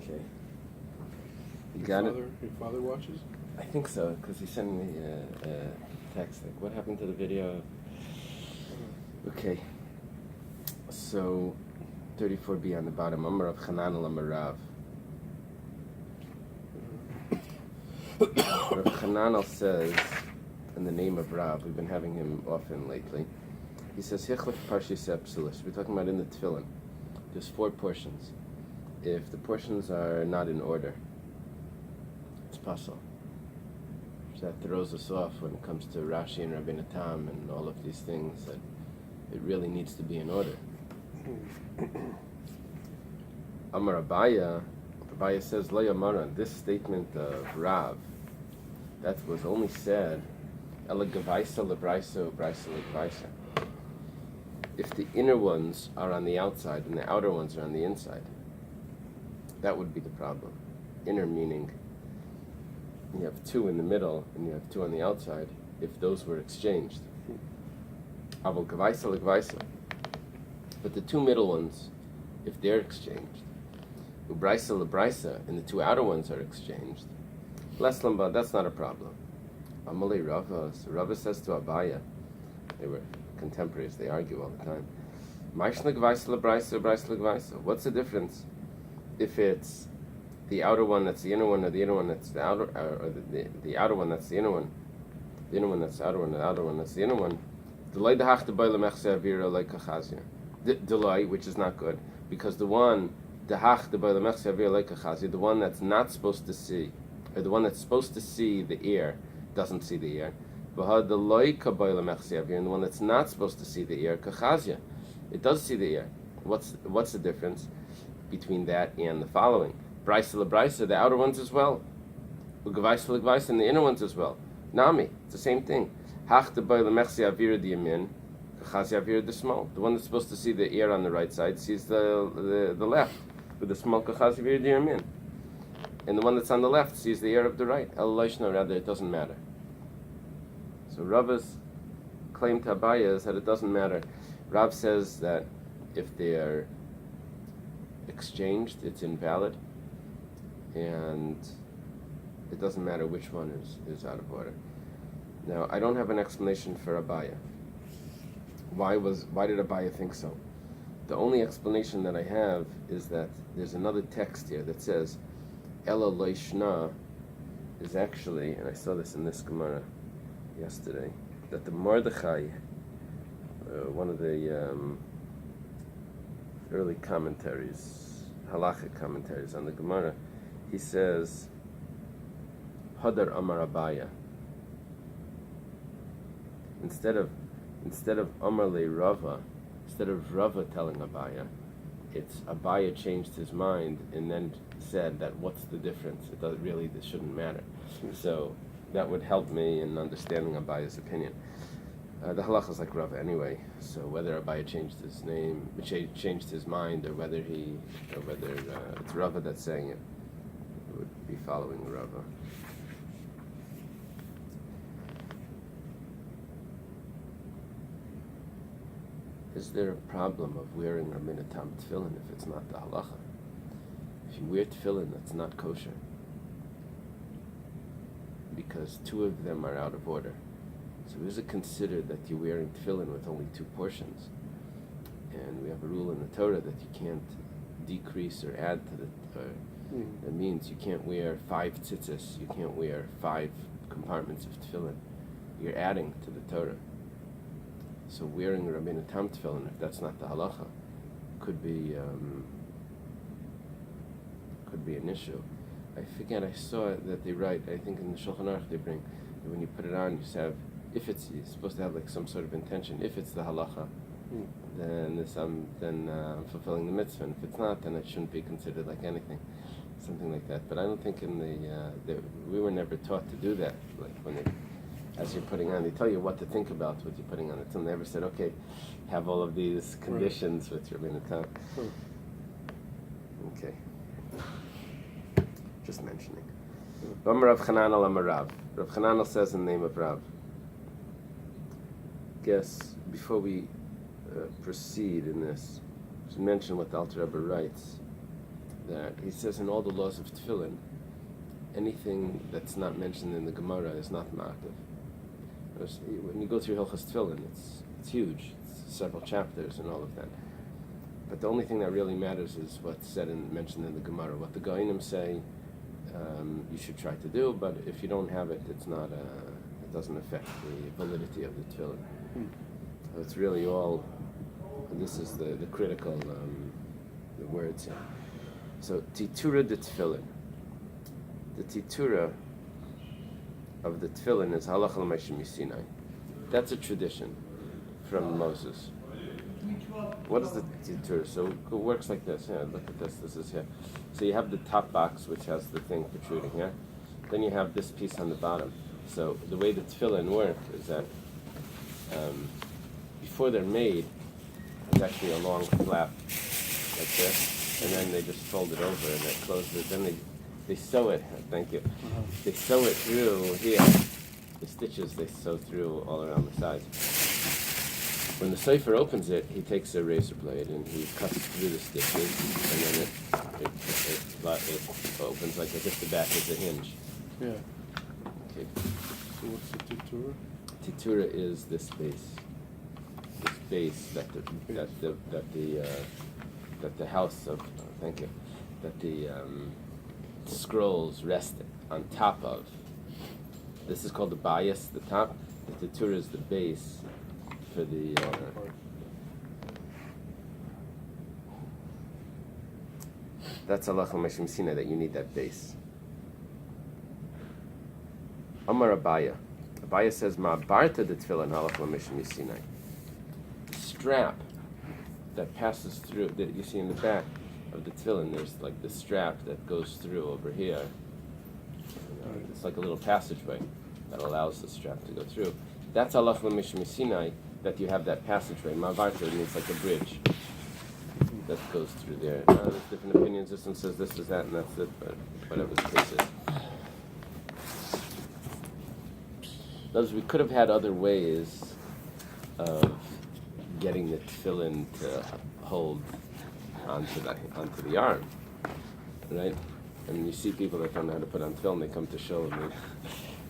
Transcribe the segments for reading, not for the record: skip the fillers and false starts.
Okay. Your father watches? I think so, because he sent me a text like, what happened to the video? Okay. So, 34b on the bottom. Amar of Hanan Amar Rav. Rav Hananel says, in the name of Rav, we've been having him often lately, he says, Hichlef Parshis Psulis. We're talking about in the Tefillin. There's 4 portions. If the portions are not in order, it's pasul. So that throws us off when it comes to Rashi and Rabbi Menachem and all of these things, that it really needs to be in order. Amar Abaya says, Lo Yamara, this statement of Rav, that was only said, Ela Gavaisa Lebraisa Braisa Legvaisa. If the inner ones are on the outside and the outer ones are on the inside, that would be the problem. Inner meaning you have 2 in the middle and you have 2 on the outside, if those were exchanged. Aval Gavaisa Legvaisa. But the 2 middle ones, if they're exchanged, Ubraisa Lebraisa, and the 2 outer ones are exchanged, Less Lamba, that's not a problem. Amalei Rava, so Rava says to Abaya, they were contemporaries, they argue all the time. What's the difference if it's the outer one that's the inner one, or the inner one that's the outer, or the outer one that's the inner one, the inner one that's the outer one, the outer one that's the inner one? Delay, which is not good, because the one the one that's not supposed to see, or the one that's supposed to see the ear, doesn't see the ear. And the one that's not supposed to see the ear, it does see the ear. What's the difference between that and the following? Braisa lebraisa, the outer ones as well. Ugavaisa legvaisa, and the inner ones as well. Nami, it's the same thing. The one that's supposed to see the ear on the right side sees the left with the small kachazivir diyamin, and the one that's on the left sees the ear of the right. Rather, it doesn't matter. So Rava's claim to Abaya is that it doesn't matter. Rav says that if they are exchanged, it's invalid, and it doesn't matter which one is out of order. Now, I don't have an explanation for Abaya. Why did Abaya think so? The only explanation that I have is that there's another text here that says Ela Loishna is actually, and I saw this in this Gemara yesterday, that the Mordechai, one of the early commentaries, halachic commentaries on the Gemara, he says Hadar Amar Abaya. Instead of Amar Le Rava, instead of Rava telling Abaya, it's Abaya changed his mind and then said that what's the difference? This shouldn't matter. So that would help me in understanding Abaya's opinion. The halacha is like Rava anyway, so whether Abaya changed his name, changed his mind, or whether it's Rava that's saying it, it would be following Rava. Is there a problem of wearing a minatam tefillin if it's not the halacha? If you wear tefillin that's not kosher, because 2 of them are out of order, so is it considered that you're wearing tefillin with only 2 portions? And we have a rule in the Torah that you can't decrease or add to the Torah. That means you can't wear 5 tzitzis, you can't wear 5 compartments of tefillin. You're adding to the Torah. So wearing a Rabbeinu Tam tefillin, if that's not the halacha, could be an issue. I forget, I saw that they write, I think in the Shulchan Aruch they bring, that when you put it on, you're supposed to have like some sort of intention. If it's the halacha, then I'm fulfilling the mitzvah. And if it's not, then it shouldn't be considered like anything, something like that. But I don't think we were never taught to do that. Like when as you're putting on, they tell you what to think about what you're putting on. It's never said, okay, have all of these conditions with your Menachem. Okay. Just mentioning. Rav Chananel Amar Rav. Rav Chananel says in the name of Rav. Guess before we proceed in this, to mention what the Alter Rebbe writes, that he says in all the laws of tefillin, anything that's not mentioned in the Gemara is not ma'akev. When you go through Hilchos Tefillin, it's huge. It's several chapters and all of that. But the only thing that really matters is what's said and mentioned in the Gemara. What the Goinim say, you should try to do, but if you don't have it, it's not. It doesn't affect the validity of the tefillin. So it's really all. This is the critical the words here. So titura de tefillin. The titura of the tefillin is halach l'moshe Sinai. That's a tradition from Moses. What is the titura? So it works like this. Yeah, look at this. This is here. So you have the top box, which has the thing protruding here. Then you have this piece on the bottom. So the way the tefillin work is that before they're made, there's actually a long flap like this, and then they just fold it over and they close it. Then they sew it. Thank you. They sew it through here. The stitches they sew through all around the sides. When the sefer opens it, he takes a razor blade and he cuts through the stitches, and then it opens like as if the back is a hinge. Yeah. Okay. So what's the titura? Titura is this base. This base that the house of thank you, that the scrolls rest on top of. This is called the Bais, the top. The titura is the base for the. That's halach l'moshe Sinai, that you need that base. Amar Abaya. Abaya says, Ma'barta de tefillin halach l'moshe Sinai. The strap that passes through, that you see in the back of the tefillin, there's like the strap that goes through over here. It's like a little passageway that allows the strap to go through. That's halach l'moshe Sinai, that you have that passageway. Ma'barta means like a bridge that goes through there. There's different opinions. This one says this is that and that's it, but whatever the case is. In other words, we could have had other ways of getting the tefillin to hold onto the arm, right? And you see people that don't know how to put on tefillin, they come to show and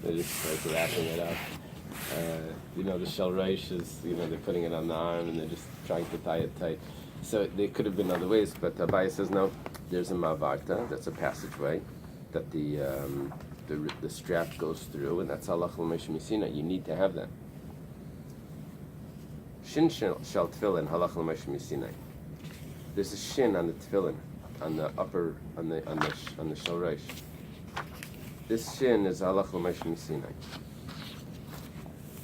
they're just like wrapping it up. The shel reish is, they're putting it on the arm and they're just trying to tie it tight. So there could have been other ways, but Bais says no. There's a mavarta, that's a passageway that the strap goes through, and that's halach l'moshe Sinai. You need to have that. Shin shel tefillin halach l'moshe Sinai. There's a shin on the tefillin, on the upper, on the shel reish. This shin is halach l'moshe Sinai.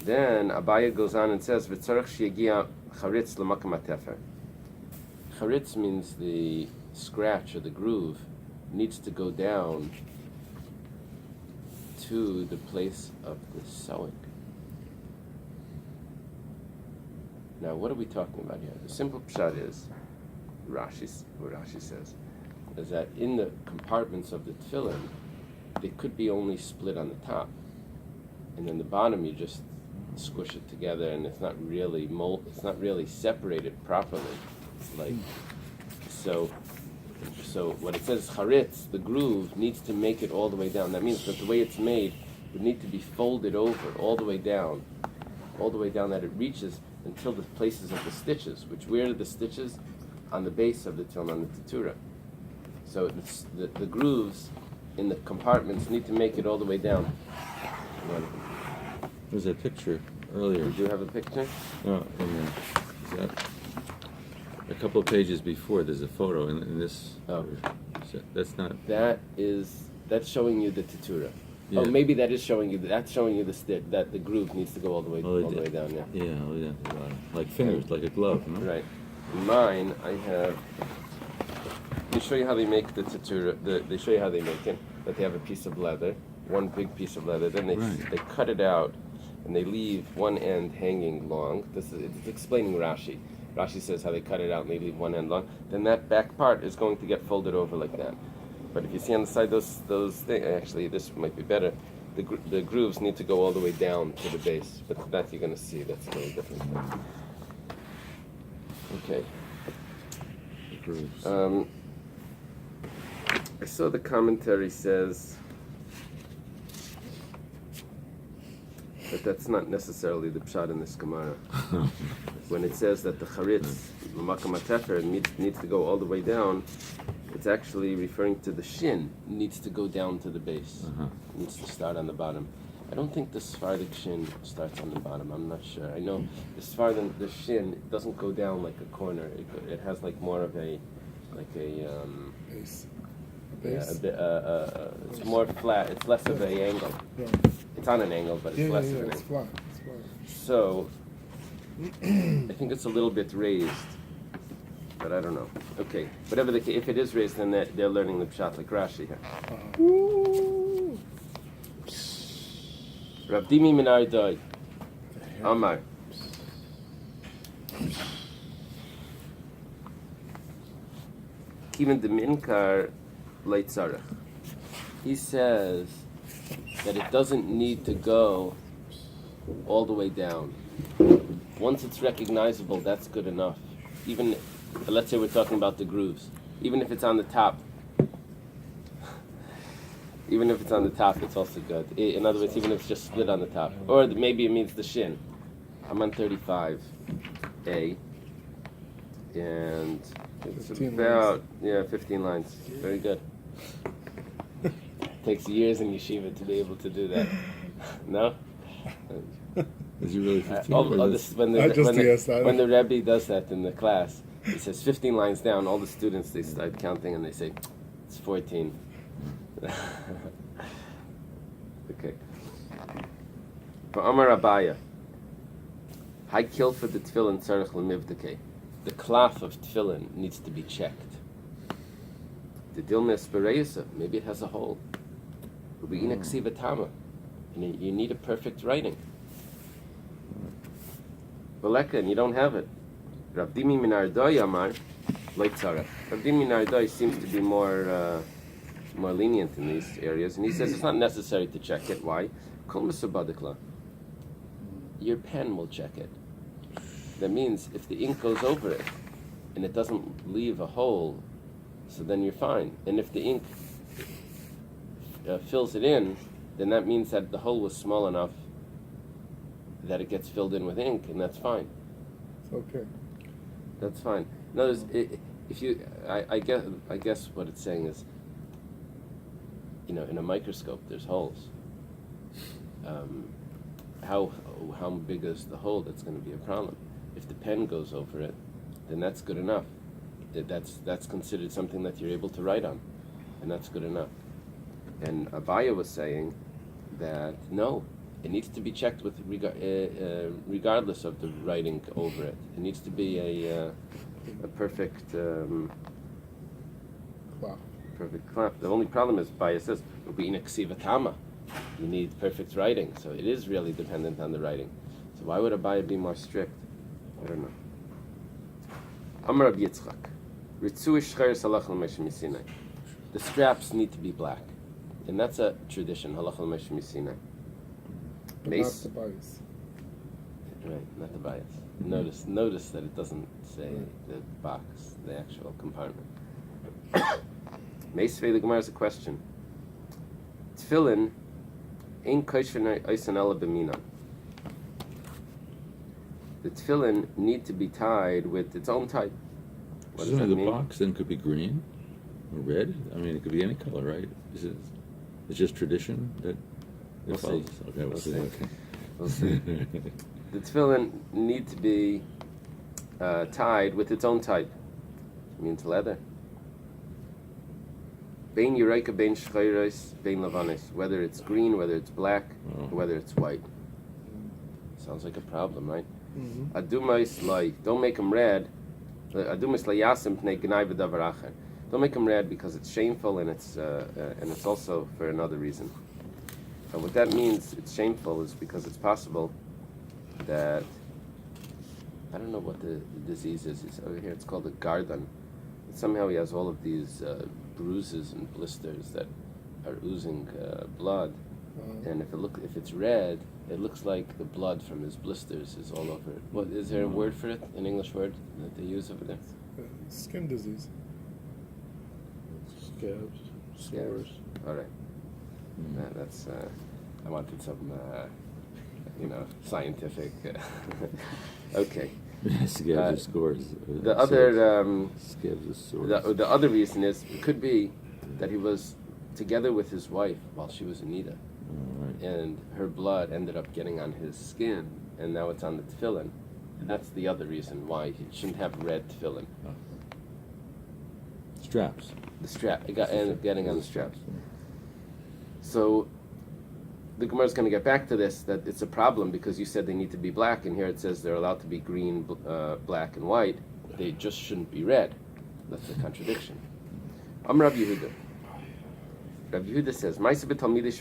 Then Abaya goes on and says, "V'tzarich sheyagia charitz l'makam hatefer." Charitz means the scratch or the groove needs to go down to the place of the sewing. Now, what are we talking about here? The simple pshat is, what Rashi says, is that in the compartments of the tefillin, they could be only split on the top, and then the bottom you just squish it together, and it's not really it's not really separated properly. It's like so what it says, charitz, the groove, needs to make it all the way down. That means that the way it's made would need to be folded over all the way down that it reaches until the places of the stitches, where are the stitches? On the base of the tefillin, on the titura. So the grooves in the compartments need to make it all the way down. There's a picture earlier. You do have a picture? No, a couple of pages before, there's a photo in this. Oh. So that's not. That's showing you the titura. Yeah. Oh, maybe that's showing you the stitch, that the groove needs to go all the way down. Yeah. Yeah, like fingers, like a glove. No? Right. In mine, I have. They show you how they make the titura. They show you how they make it. That they have a piece of leather, one big piece of leather. Then they cut it out, and they leave one end hanging long. It's explaining Rashi. Rashi says how they cut it out and they leave one end long. Then that back part is going to get folded over like that. But if you see on the side those things, actually this might be better. The grooves need to go all the way down to the base. But that you're going to see. That's a little different. Okay. The grooves. I saw the commentary says that that's not necessarily the pshat in this Gemara. When it says that the charitz, l'makam hatefer, needs to go all the way down, it's actually referring to the shin, needs to go down to the base. Needs to start on the bottom. I don't think the Sephardic shin starts on the bottom. I'm not sure. I know the Sephardic, the shin, it doesn't go down like a corner. It has like more of a, like a Base. yeah, a bit. It's more flat. It's less of a angle. Yeah. It's on an angle, but it's less of an It's angle. flat. It's flat. So I think it's a little bit raised, but I don't know. Okay, whatever the case, if it is raised, then they're learning the pshat like Rashi here. Rav Dimi Minar Doi Amar. Kiven de Minkar Leitzarech. He says that it doesn't need to go all the way down. Once it's recognizable, that's good enough. Even, let's say we're talking about the grooves. Even if it's on the top, even if it's on the top, it's also good. In other words, even if it's just split on the top. Or maybe it means the shin. I'm on 35A. And it's 15 about, 15 lines. Very good. Takes years in yeshiva to be able to do that. No? Is he really 15? When the Rabbi does that in the class, he says 15 lines down, all the students, they start counting and they say, it's 14. Okay. For Amar Abaya, high kill for the tefillin tzarech lemivdekei. The cloth of tefillin needs to be checked. The dilmes bereisa, maybe it has a hole. Ru'ina ksiva tama, and you need a perfect writing. Baleka, and you don't have it. Rav Dimi Minar Doi Amar Leitzarech. Rav Dimi Minar Doi seems to be more lenient in these areas, and he says it's not necessary to check it. Why? Kol mesubadikla. Your pen will check it. That means if the ink goes over it and it doesn't leave a hole, so then you're fine. And if the ink fills it in, then that means that the hole was small enough that it gets filled in with ink, and that's fine. It's okay. That's fine. No, if you, I guess what it's saying is, in a microscope, there's holes. How big is the hole? That's going to be a problem. If the pen goes over it, then that's good enough. That's considered something that you're able to write on, and that's good enough. And Abaya was saying that no, it needs to be checked with regardless of the writing over it. It needs to be a perfect perfect cloth. The only problem is Bais says ru'ina ksiva tama. You need perfect writing, so it is really dependent on the writing. So why would Abaya be more strict? I don't know. Amar Rabbi Yitzchak, Ritzu ishcheres halach l'meshem misinai. The straps need to be black, and that's a tradition. Halach l'meshem misinai. But not the Bais. Right, not the bias. Notice that it doesn't say the box, the actual compartment. Meisvei, the Gemara has a question. Tefillin ein kosher oisen ela b'minan. The tefillin need to be tied with its own type. What does that the mean? box then could be green or red. I mean, it could be any color, right? It's just tradition that We'll it follows. see. Okay, we'll see. Okay. We'll see. The tefillin need to be tied with its own type. It means leather. Bein yuraika, bein shchayros, bein lavanis. Whether it's green, whether it's black, or whether it's white. Sounds like a problem, right? Adumais lai. Don't make them red. Adumais layasim pnei gnai v'davar acher. Don't make them red because it's shameful and it's also for another reason. And what that means, it's shameful, is because it's possible that, I don't know what the disease is. It's over here, it's called a gardan. Somehow he has all of these bruises and blisters that are oozing blood. And if it's red, it looks like the blood from his blisters is all over it. What is there a word for it? An English word that they use over there? Skin disease. Scores. All right. That's. I wanted some, scientific. Okay. Scavs of scores. The other. Scavs of swords. The other reason it could be that he was together with his wife while she was Anita, and her blood ended up getting on his skin, and now it's on the tefillin. And that's the other reason why he shouldn't have red tefillin. Straps. The strap, ended up getting on the straps. So the Gemara is going to get back to this, that it's a problem because you said they need to be black, and here it says they're allowed to be green, black, and white. They just shouldn't be red. That's a contradiction. Rabbi Yehuda. Rabbi Yehuda says, Rabbi Yehuda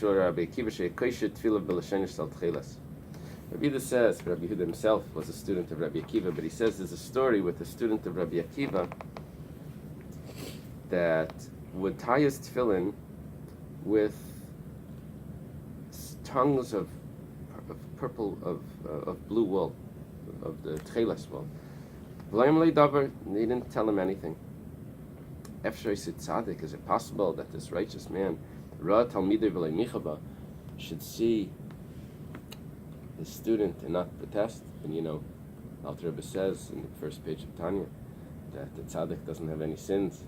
says, Rabbi Yehuda himself was a student of Rabbi Akiva, but he says there's a story with a student of Rabbi Akiva that would tie his tefillin with tongues of purple, of blue wool, of the tchelas wool. They didn't tell him anything. Tzaddik, is it possible that this righteous man should see his student and not protest? And Alter Rebbe says in the first page of Tanya that the tzaddik doesn't have any sins,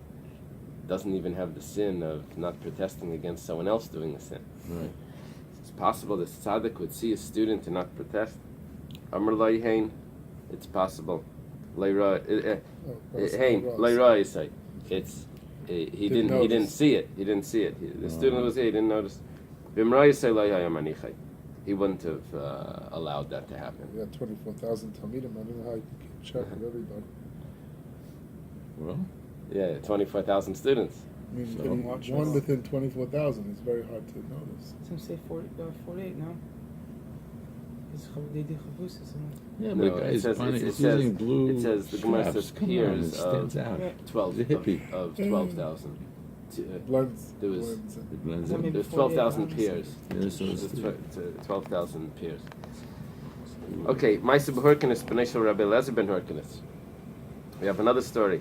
doesn't even have the sin of not protesting against someone else doing a sin. Right. It's possible that tzaddik would see his student and not protest. Amr Leihain, it's possible. Leira, you say. It's he didn't see it. He didn't see it. The student was here. He didn't notice. He wouldn't have allowed that to happen. We got 24,000 Talmidim. I don't know how you can keep track of everybody. Well, Yeah, 24,000 students. I mean, So- one within 24,000 is very hard to notice. Some say 48 now. They did chavus, isn't yeah, No, but it guys, says- it's it using blue. It says the Gemara straps. says Come on, peers it stands of out. Yeah. 12 He's a hippie. of 12,000. Blends. There was- blends in. It blends Well, in. maybe There's 48, 12,000 honestly. peers. Yeah, so There's it's 12,000 peers. Okay, Maisa B'Horkenes, B'Nei Rabbi Eliezer ben Horkenes. We have another story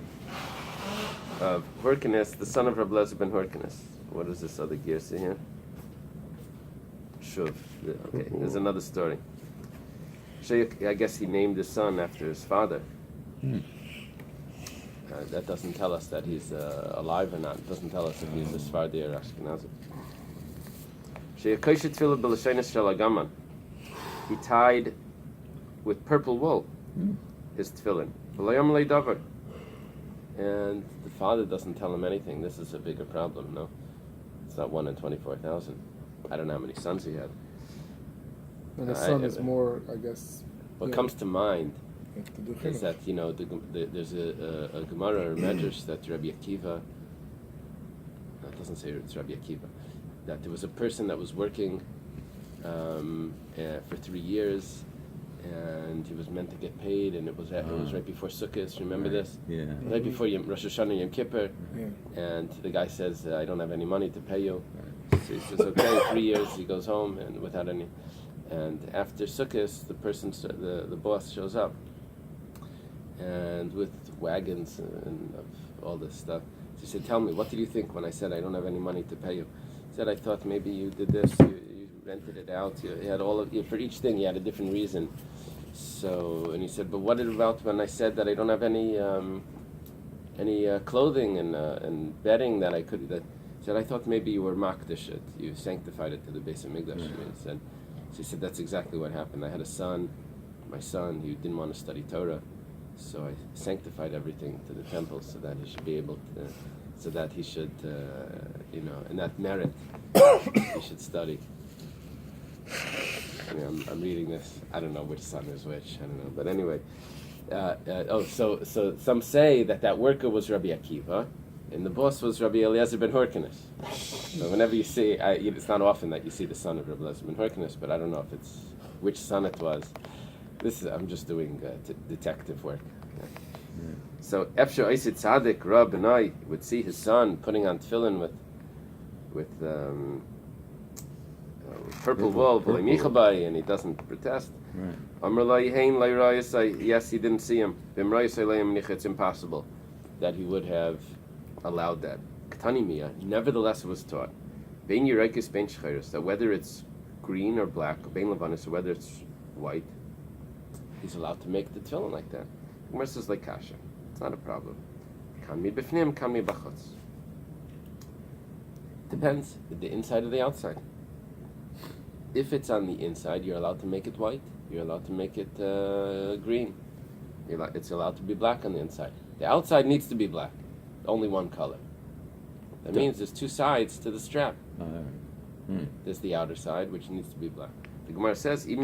of Horkenes, the son of Rabbi Eliezer ben Horkenes. What is this other gear see here? Shuv. Okay, there's another story. I guess he named his son after his father. That doesn't tell us that he's alive or not. It doesn't tell us if he's a Sephardi or Ashkenazi. He tied with purple wool his tefillin. And the father doesn't tell him anything. This is a bigger problem, no? It's not 1 in 24,000. I don't know how many sons he had. And the son is more, I guess. What comes to mind you have to do is chinuch. that there's a Gemara or Medrash that Rabbi Akiva, no, it doesn't say it's Rabbi Akiva, that there was a person that was working for 3 years, and he was meant to get paid, and it was right before Sukkot. Remember this? Yeah. Right before Rosh Hashanah Yom Kippur, Yeah. and the guy says, "I don't have any money to pay you." So he says, "Okay." 3 years, he goes home and without any. And after Sukkot, the boss shows up, and with wagons and of all this stuff. So he said, "Tell me, what did you think when I said I don't have any money to pay you?" He said, "I thought maybe you did this, you rented it out, you had for each thing you had a different reason." So, and he said, "But what about when I said that I don't have any clothing and bedding that I could?" He said, "I thought maybe you were makdish it, you sanctified it to the Bais Hamikdash." So he said, "That's exactly what happened. I had a son, my son, he didn't want to study Torah, so I sanctified everything to the temple so that he should be able to, so that he should, in that merit, he should study." I mean, I'm reading this. I don't know which son is which. I don't know, but anyway. So some say that worker was Rabbi Akiva, and the boss was Rabbi Eliezer ben Horkenes. So whenever you see, it's not often that you see the son of Rabbi Eliezer ben Horkenes, but I don't know if it's which son it was. I'm just doing detective work. Yeah. So Efsha Oisit Tzaddik Rab and I would see his son putting on tefillin with purple wool, and he doesn't protest. Right. Yes, he didn't see him. It's impossible that he would have allowed that. Nevertheless, it was taught that whether it's green or black, or whether it's white, he's allowed to make the tefillin like that. The Gemara says like kasha. It's not a problem. Depends, the inside or the outside. If it's on the inside, you're allowed to make it white. You're allowed to make it green. It's allowed to be black on the inside. The outside needs to be black. Only one color. That means there's two sides to the strap. There's the outer side, which needs to be black. The Gemara says, if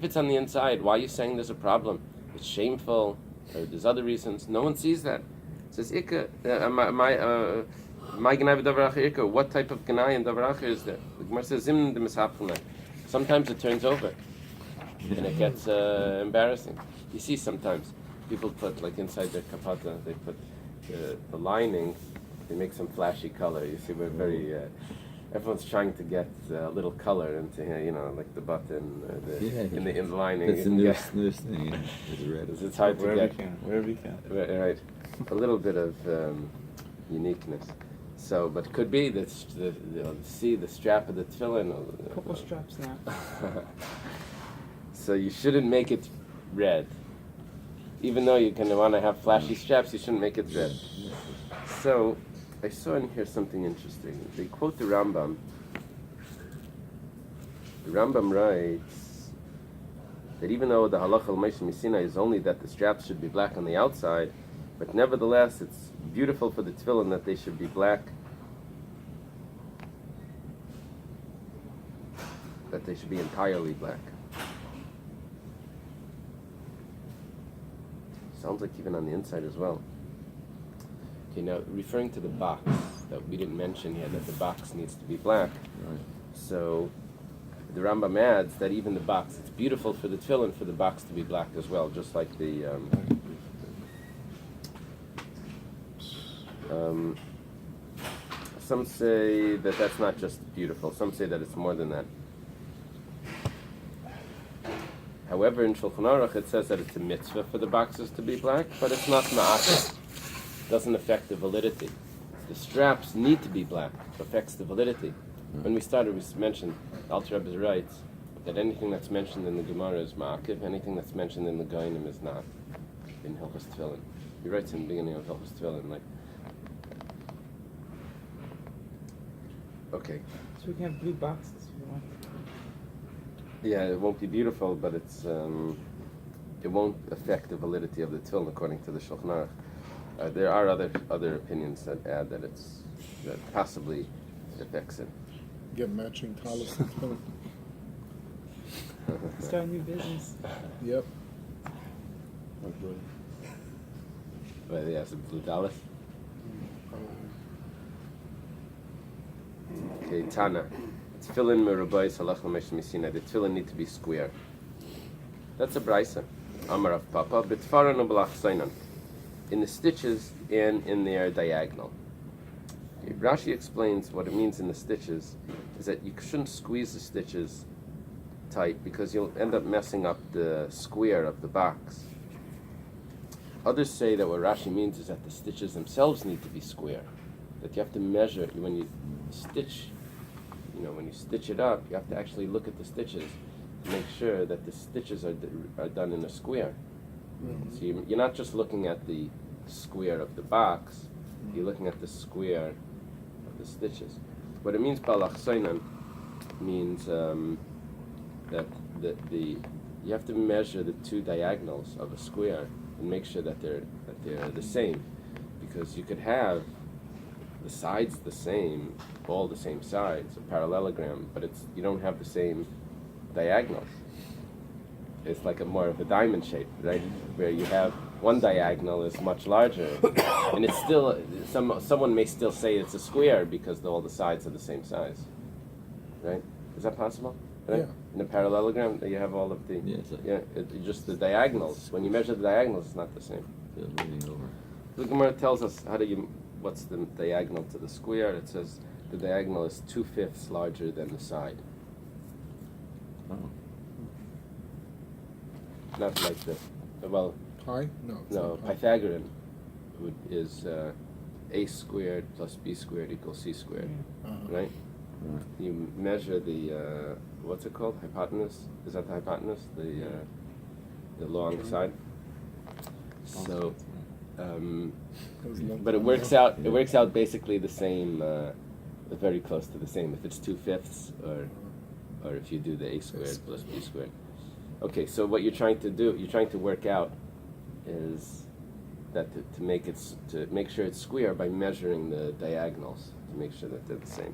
it's on the inside, why are you saying there's a problem? It's shameful, or there's other reasons. No one sees that. It says, what type of ganai and davaracha is there? The Gemara says, sometimes it turns over, and it gets embarrassing. You see sometimes people put, like inside their kapata, they put the lining, they make some flashy color. You see, we're very, everyone's trying to get a little color into, like the button, in the lining. That's the newest thing, yeah. It's red. It's hard to get. Wherever you can. Right. A little bit of uniqueness. So, but it could be that see the strap of the tefillin. A couple straps now. So you shouldn't make it red. Even though you're going to want to have flashy straps, you shouldn't make it red. So, I saw in here something interesting. They quote the Rambam. The Rambam writes that even though the halacha al-Moshe Misina is only that the straps should be black on the outside, but nevertheless it's beautiful for the tefillin that they should be black, that they should be entirely black. Sounds like even on the inside as well. Okay, now referring to the box, that we didn't mention yet, that the box needs to be black. Right. So the Rambam adds that even the box, it's beautiful for the tefillin for the box to be black as well, just like the some say that that's not just beautiful, some say that it's more than that. However, in Shulchan Aruch it says that it's a mitzvah for the boxes to be black, but it's not ma'aseh. Doesn't affect the validity. The straps need to be black. It affects the validity. When we started, we mentioned, Alter Rebbe writes that anything that's mentioned in the Gemara is ma'akiv, anything that's mentioned in the Goinim is not. In Hilchos Tefillin. He writes in the beginning of Hilchos Tefillin, like, okay. So we can have blue boxes if you want. Yeah, it won't be beautiful, but it's it won't affect the validity of the tefillin according to the Shulchan Aruch. There are other opinions that add that that possibly it affects it. Get matching talis. Start a new business. Yep. But yeah, some blue dollars. Okay, Tana. Tefillin merubais halach l'mesh misina. The tefillin need to be square. That's a brisa. Amar of Papa. B'tfaran u'b'lachsainan. In the stitches and in their diagonal. Okay, Rashi explains what it means in the stitches is that you shouldn't squeeze the stitches tight because you'll end up messing up the square of the box. Others say that what Rashi means is that the stitches themselves need to be square. That you have to measure when you stitch. When you stitch it up, you have to actually look at the stitches to make sure that the stitches are done in a square. Mm-hmm. So you're not just looking at the square of the box, you're looking at the square of the stitches. What it means, balachsainan, means that you have to measure the two diagonals of a square and make sure that they're the same, because you could have the sides the same, all the same sides, a parallelogram, but you don't have the same diagonals. It's like more of a diamond shape, right? Where you have one diagonal is much larger, and it's still someone may still say it's a square because all the sides are the same size, right? Is that possible? Right? Yeah. In a parallelogram, you have all of the just the diagonals. When you measure the diagonals, it's not the same. Leaning over. The Gemara tells us what's the diagonal to the square. It says the diagonal is 2/5 larger than the side. Oh. Not like the Pi? No. Pythagorean is a squared plus b squared equals c squared, Yeah. right? Right. You measure the what's it called? Hypotenuse? Is that the hypotenuse? The long side. So, but it works out. It works out basically the same, very close to the same. If it's 2/5, or if you do the a squared plus b squared. Okay, so what you're trying to do, you're trying to work out, is that to make sure it's square by measuring the diagonals to make sure that they're the same.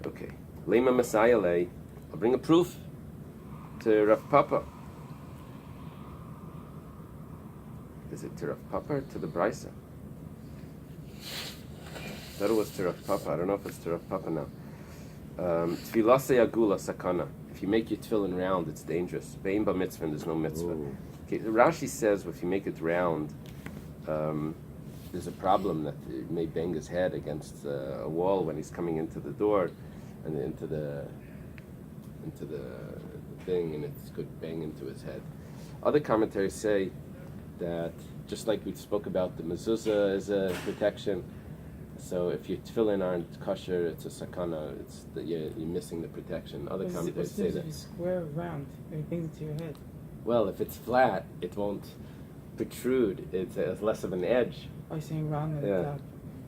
Okay, Lema Messiah lay. I'll bring a proof to Rav Papa. Is it to Rav Papa or to the Brisa? I thought it was to Rav Papa. I don't know if it's to Rav Papa now. Tfilasei agula sakana. If you make your tefillin round, it's dangerous. Bein ba mitzvah, there's no mitzvah. Oh. Okay, Rashi says if you make it round, there's a problem that it may bang his head against a wall when he's coming into the door, and into the thing, and it could bang into his head. Other commentaries say that just like we spoke about the mezuzah as a protection, so if your tefillin aren't kosher, it's a sakana. It's that you're missing the protection. Other commentators say that. If it's square or round, it brings it to your head. Well, if it's flat, it won't protrude. It has less of an edge. Oh, you're saying round at the Yeah. top.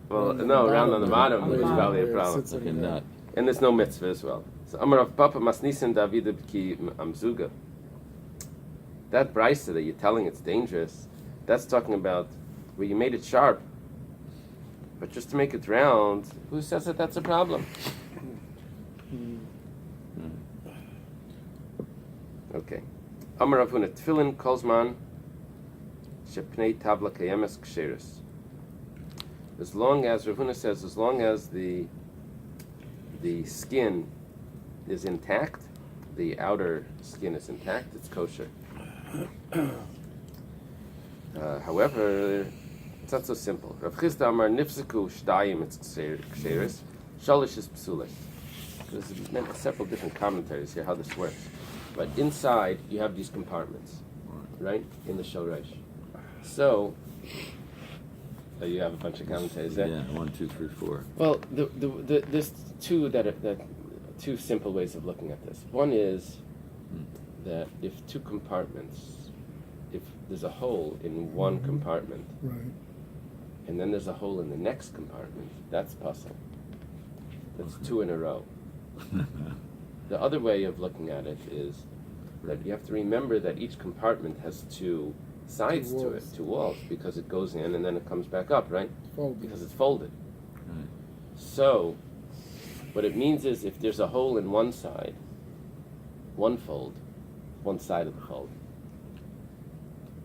Well, no, round on the bottom On the is bottom. probably a Where it problem. sits on Like a the nut. And there's no mitzvah as well. So Amar Rav Papa Masnisin David ki Amzuga. That brisa that you're telling it's dangerous, that's talking about where you made it sharp. But just to make it round, who says that that's a problem? Okay. Amar Rav Huna Tefillin Kolzman Shepnei Tavla Kayemes Ksheris. As long as Rav Huna says, as long as the skin is intact, the outer skin is intact, it's kosher. However, it's not so simple. Rav Chisda Amar Nifziku Shtayim it's Ksheris, Shalish is Psulis. There's several different commentaries here how this works. But inside, you have these compartments, right, in the Shoresh. So, you have a bunch of commentaries there? Yeah, 1, 2, 3, 4. Well, there's two simple ways of looking at this. One is that if two compartments, if there's a hole in one compartment, Right. and then there's a hole in the next compartment, that's puzzle. That's two in a row. The other way of looking at it is that you have to remember that each compartment has two sides to it, two walls, because it goes in and then it comes back up, right? Folded. Because it's folded. Right. So, what it means is if there's a hole in one side, one fold, one side of the fold,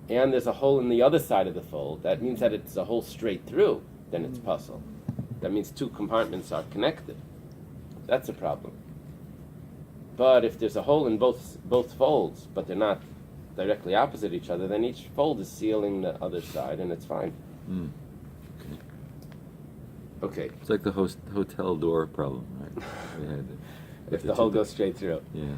and there's a hole in the other side of the fold, that means that it's a hole straight through, then it's puzzle. That means two compartments are connected. That's a problem. But if there's a hole in both folds, but they're not directly opposite each other, then each fold is sealing the other side, and it's fine. Mm. Okay. Okay. It's like the hotel door problem, right? They had If the hole goes straight through. Yeah.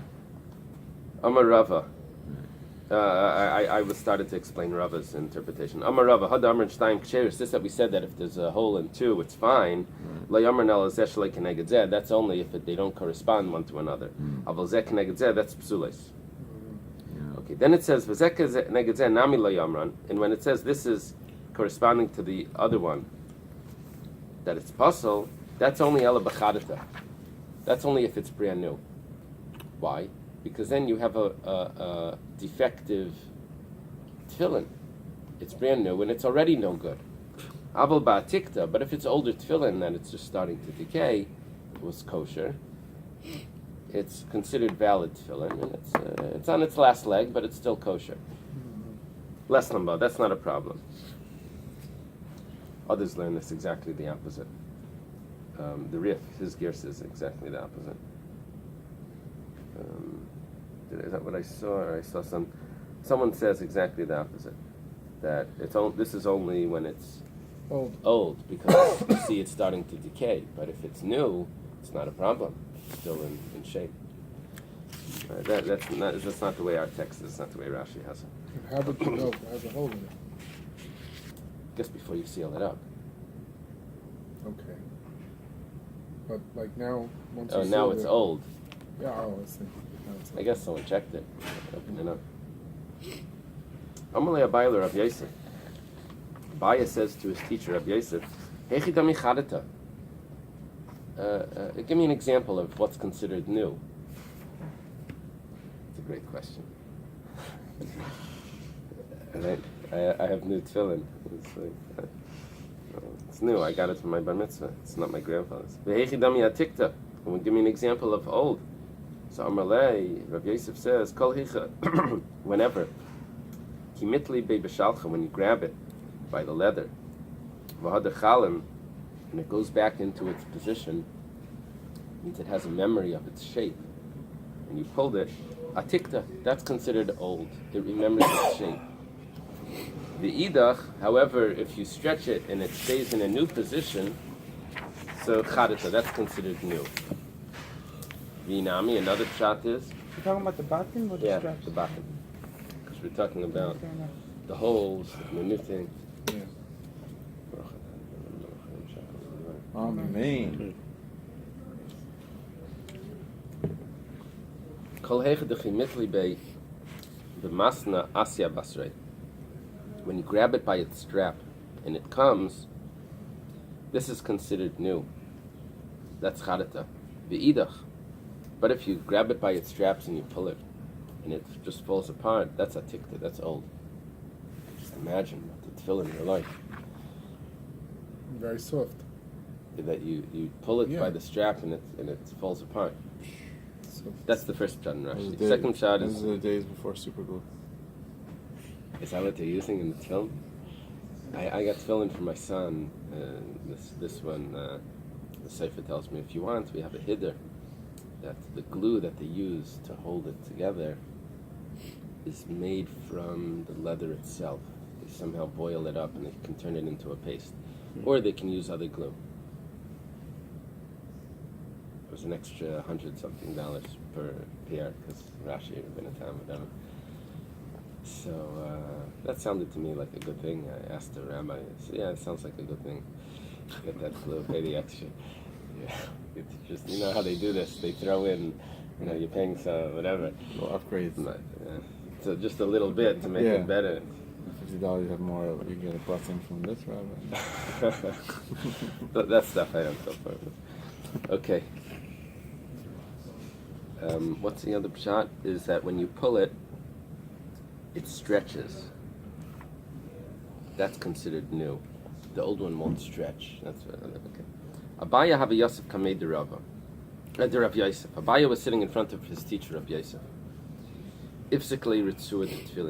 Amar Rava. Right. I was started to explain Rava's interpretation. Amar Rava, Had Amar Shtayim Ksheris. This that we said that if there's a hole in two, it's fine. La Yamar Nel Zeh Shlei Keneged Zeh. That's only if they don't correspond one to another. Aval Zeh Keneged Zeh, that's Psules. Yeah. Okay, then it says V'zeh Keneged Zeh Nami La Yamran. And when it says this is corresponding to the other one, that it's puzzle, that's only Ela B'chadata. That's only if it's brand new. Why? Because then you have a defective tefillin. It's brand new and it's already no good. Aval ba'atikta, but if it's older tefillin that it's just starting to decay, it was kosher, it's considered valid tefillin, and it's on its last leg, but it's still kosher. Less number, that's not a problem. Others learn this exactly the opposite. The Rif, his Gersa is exactly the opposite. Is that what I saw? Or I saw someone says exactly the opposite. That this is only when it's old, because you see it's starting to decay. But if it's new, it's not a problem. It's still in shape. That's not the way our text is. It's not the way Rashi has it. How would you know if it has a hole in it? Just before you seal it up. Okay. But like now, once Oh, you now see it's the- old. Yeah, oh, I see. Now it's I okay. guess someone checked it. Open it up. Amalei Abayla Rabbi Yosef. Bais says to his teacher Rabbi Yosef, "Hechi dami chadata." Give me an example of what's considered new. It's a great question. Right? I have new tefillin. It's like, it's new. I got it from my bar mitzvah. It's not my grandfather's. V'hechi dami atikta. And give me an example of old. So Amalei, Rabbi Yosef says, Kol hicha, whenever, kimitli be b'shalcha, when you grab it by the leather, v'had chalim, and it goes back into its position, means it has a memory of its shape. When you pulled it, atikta, that's considered old. It remembers its shape. The idach, however, if you stretch it and it stays in a new position, so chadata, that's considered new. Vinami, another shot is? You're talking about the bottom or the Yeah, straps? the bottom. Because we're talking about Fair enough. the holes, the new thing. Yeah. Amen. Kol heichedechi mitli bei b'masna asya basrei. When you grab it by its strap and it comes, this is considered new. That's chadata. V'idach. But if you grab it by its straps and you pull it and it just falls apart, that's atikta, that's old. Just imagine what the tefillin in your life. Very soft. That you pull it by the strap and it falls apart. So That's the first shot in Those Rashi. are The second shot Those is are the days before super glue. that what they're using in the film? I got tefillin for my son. This one, the Sefer tells me, if you want, we have a hiddur. That the glue that they use to hold it together is made from the leather itself. They somehow boil it up and they can turn it into a paste. Or they can use other glue. It was an extra $100-something per pair because Rashi had been a time without. So that sounded to me like a good thing. I asked the rabbi, I said, yeah, it sounds like a good thing. Get that glue, pay the extra. Yeah, it's just, you know how they do this. They throw in, you're paying some, whatever. Little upgrades. But, so just a little bit to make it better. $50 you have more. You get a blessing from this rabbi. That stuff I don't go for. Okay. What's the other shot? Is that when you pull it, it stretches. That's considered new. The old one won't stretch. That's okay. Abaya have a Yosef Kamei de Rava. The Rav Yosef. Abaya was sitting in front of his teacher, Rav Yosef. Ifsikli Ritzua the Tefillin.